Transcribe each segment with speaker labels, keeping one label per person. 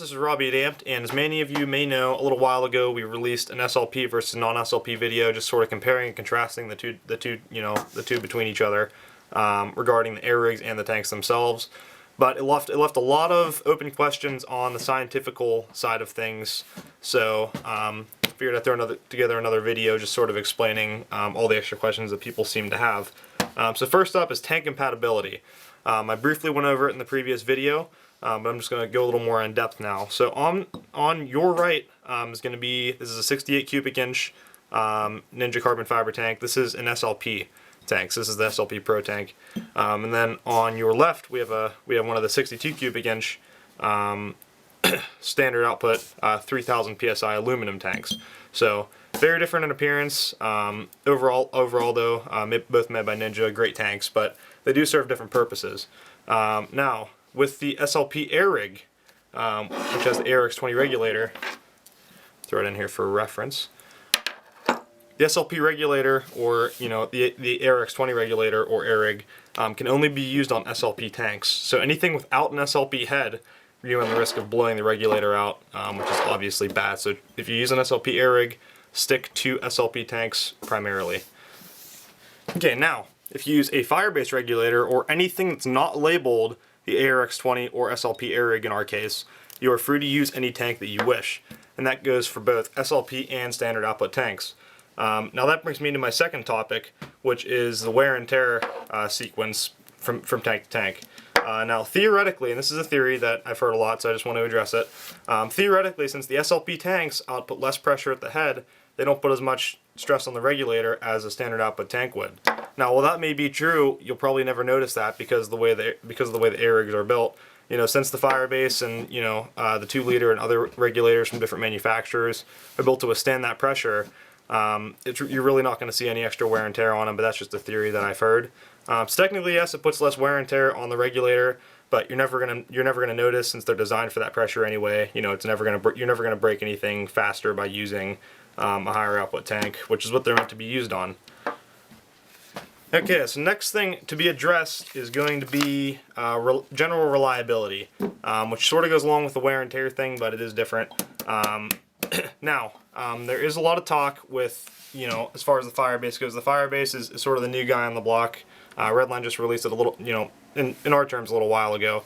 Speaker 1: this is Robbie Damped, and as many of you may know, a little while ago we released an SLP versus non-SLP video, just sort of comparing and contrasting the two between each other regarding the air rigs and the tanks themselves. But it left a lot of open questions on the scientifical side of things, so figured I'd throw together another video just sort of explaining all the extra questions that people seem to have. So first up is tank compatibility. I briefly went over it in the previous video, but I'm just going to go a little more in depth now. So on your right is going to be, this is a 68 cubic inch Ninja carbon fiber tank. This is an SLP tank. So this is the SLP Pro tank. And then on your left we have one of the 62 cubic inch standard output 3000 psi aluminum tanks. So very different in appearance. Overall though, both made by Ninja, great tanks, but they do serve different purposes. Now, with the SLP air rig, which has the ARX20 regulator, throw it in here for reference. The SLP regulator, or the ARX20 regulator or air rig, can only be used on SLP tanks. So anything without an SLP head, you run the risk of blowing the regulator out, which is obviously bad. So if you use an SLP air rig, stick to SLP tanks primarily. Okay, now, if you use a fire-based regulator or anything that's not labeled the ARX20 or SLP air rig in our case, you are free to use any tank that you wish. And that goes for both SLP and standard output tanks. Now that brings me to my second topic, which is the wear and tear sequence from tank to tank. Now theoretically, and this is a theory that I've heard a lot, so I just want to address it. Theoretically, since the SLP tanks output less pressure at the head, they don't put as much stress on the regulator as a standard output tank would. Now, while that may be true, you'll probably never notice that because of the way the air rigs are built. Since the Firebase and the 2-liter and other regulators from different manufacturers are built to withstand that pressure, you're really not going to see any extra wear and tear on them. But that's just a theory that I've heard. So technically, yes, it puts less wear and tear on the regulator, but you're never gonna notice since they're designed for that pressure anyway. You're never gonna break anything faster by using a higher output tank, which is what they're meant to be used on. Okay, so next thing to be addressed is going to be general reliability, which sort of goes along with the wear and tear thing, but it is different. Now, there is a lot of talk with, as far as the Firebase goes. The Firebase is sort of the new guy on the block. Redline just released it a little, in our terms, a little while ago.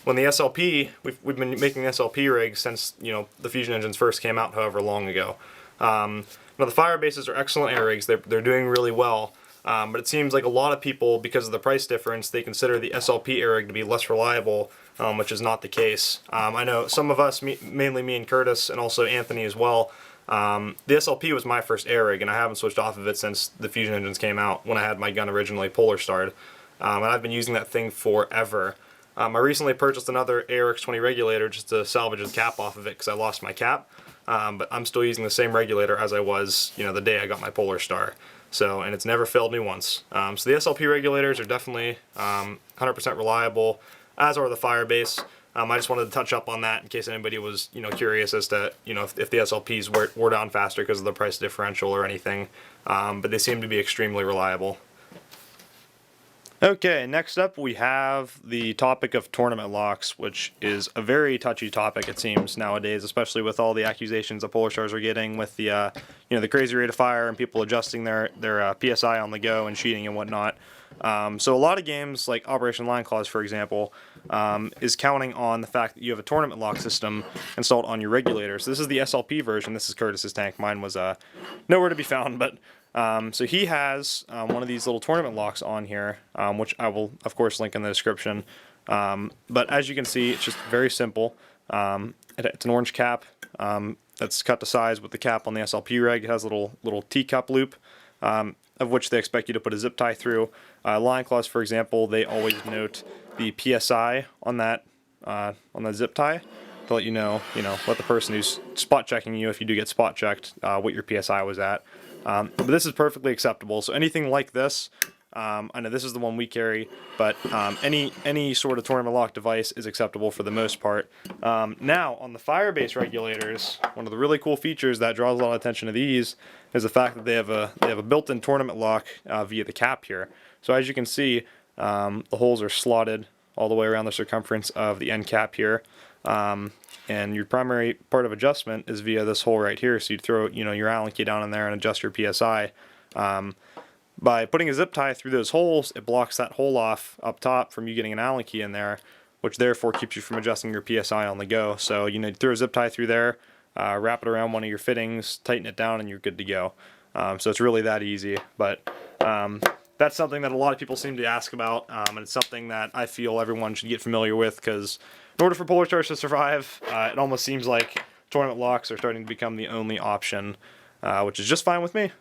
Speaker 1: When the SLP, we've been making SLP rigs since, the fusion engines first came out, however long ago. Now the Firebases are excellent air rigs. They're doing really well. But it seems like a lot of people, because of the price difference, they consider the SLP air rig to be less reliable, which is not the case. I know some of us, mainly me and Curtis, and also Anthony as well, the SLP was my first air rig, and I haven't switched off of it since the fusion engines came out, when I had my gun originally Polar Starred. And I've been using that thing forever. I recently purchased another ARX20 regulator just to salvage the cap off of it because I lost my cap, but I'm still using the same regulator as I was, the day I got my Polar Star. So, and it's never failed me once. So the SLP regulators are definitely 100% reliable, as are the Firebase. I just wanted to touch up on that in case anybody was, curious as to, if the SLPs wore down faster because of the price differential or anything. But they seem to be extremely reliable. Okay, next up we have the topic of tournament locks, which is a very touchy topic, it seems, nowadays, especially with all the accusations that Polar Stars are getting with the, the crazy rate of fire and people adjusting their PSI on the go and cheating and whatnot. So a lot of games, like Operation Line Claws, for example, is counting on the fact that you have a tournament lock system installed on your regulator. So this is the SLP version. This is Curtis's tank. Mine was nowhere to be found, but so he has one of these little tournament locks on here, which I will, of course, link in the description. But as you can see, it's just very simple. It's an orange cap that's cut to size with the cap on the SLP reg. It has a little teacup loop, of which they expect you to put a zip tie through. Line Claws, for example, they always note the PSI on that zip tie to let you know, let the person who's spot checking you, if you do get spot checked, what your PSI was at. But this is perfectly acceptable. So anything like this, I know this is the one we carry, but any sort of tournament lock device is acceptable for the most part. Now, on the Firebase regulators, one of the really cool features that draws a lot of attention to these is the fact that they have a built-in tournament lock via the cap here. So as you can see, the holes are slotted all the way around the circumference of the end cap here. And your primary part of adjustment is via this hole right here. So you'd throw, your Allen key down in there and adjust your PSI. By putting a zip tie through those holes, it blocks that hole off up top from you getting an Allen key in there, which therefore keeps you from adjusting your PSI on the go. So you throw a zip tie through there, wrap it around one of your fittings, tighten it down, and you're good to go. So it's really that easy. But that's something that a lot of people seem to ask about, and it's something that I feel everyone should get familiar with, because in order for Polar Stars to survive, it almost seems like tournament locks are starting to become the only option, which is just fine with me.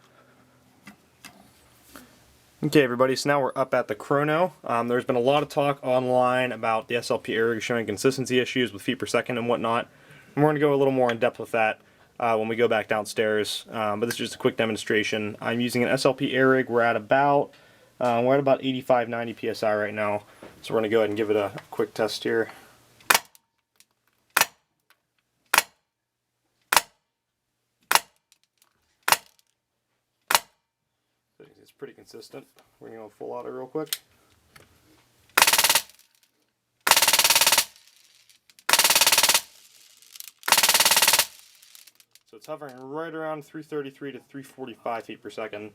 Speaker 1: Okay, everybody, so now we're up at the Chrono. There's been a lot of talk online about the SLP air rig showing consistency issues with feet per second and whatnot. And we're going to go a little more in depth with that when we go back downstairs. But this is just a quick demonstration. I'm using an SLP air rig. We're at about 85, 90 psi right now. So we're going to go ahead and give it a quick test here. It's pretty consistent. We're going to go full auto real quick. So it's hovering right around 333 to 345 feet per second.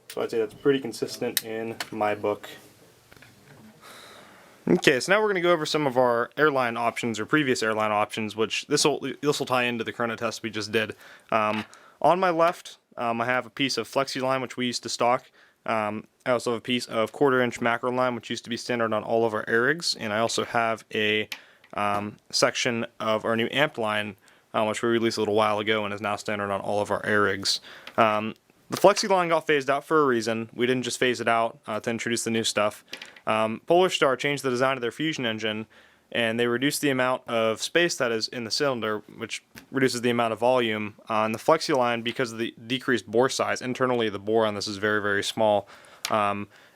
Speaker 1: So I'd say that's pretty consistent in my book. Okay, so now we're going to go over some of our airline options, or previous airline options, which this will tie into the Chrono test we just did. On my left, I have a piece of flexi line, which we used to stock. I also have a piece of 1/4 inch macro line, which used to be standard on all of our air rigs, and I also have a section of our new amp line, which we released a little while ago and is now standard on all of our air rigs. The flexi line got phased out for a reason. We didn't just phase it out to introduce the new stuff. Polar Star changed the design of their fusion engine, and they reduced the amount of space that is in the cylinder, which reduces the amount of volume. On the flexi line, because of the decreased bore size, internally the bore on this is very, very small.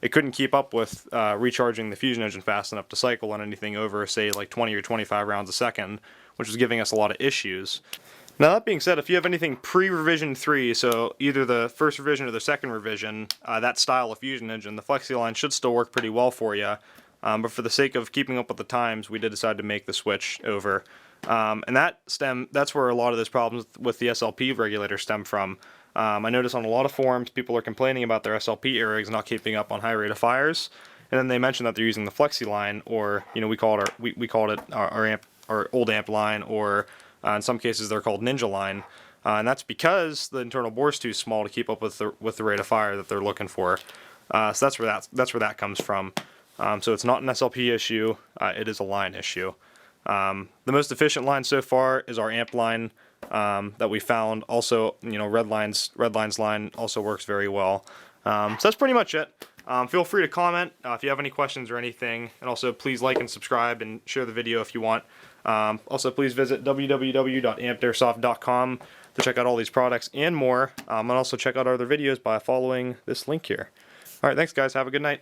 Speaker 1: It couldn't keep up with recharging the fusion engine fast enough to cycle on anything over, say, like 20 or 25 rounds a second, which was giving us a lot of issues. Now, that being said, if you have anything pre-revision 3, so either the first revision or the second revision, that style of fusion engine, the flexi line should still work pretty well for you. But for the sake of keeping up with the times, we did decide to make the switch over. And that's where a lot of those problems with the SLP regulator stem from. I notice on a lot of forums, people are complaining about their SLP air rigs not keeping up on high rate of fires, and then they mention that they're using the flexi line, or we called it our old amp line, or in some cases they're called Ninja line, and that's because the internal bore is too small to keep up with the rate of fire that they're looking for. So that's where that comes from. So it's not an SLP issue, it is a line issue. The most efficient line so far is our amp line that we found. Also, Redline's line also works very well. So that's pretty much it. Feel free to comment if you have any questions or anything, and also please like and subscribe and share the video if you want. Also, please visit www.ampedairsoft.com to check out all these products and more, and also check out our other videos by following this link here. Alright, thanks guys, have a good night.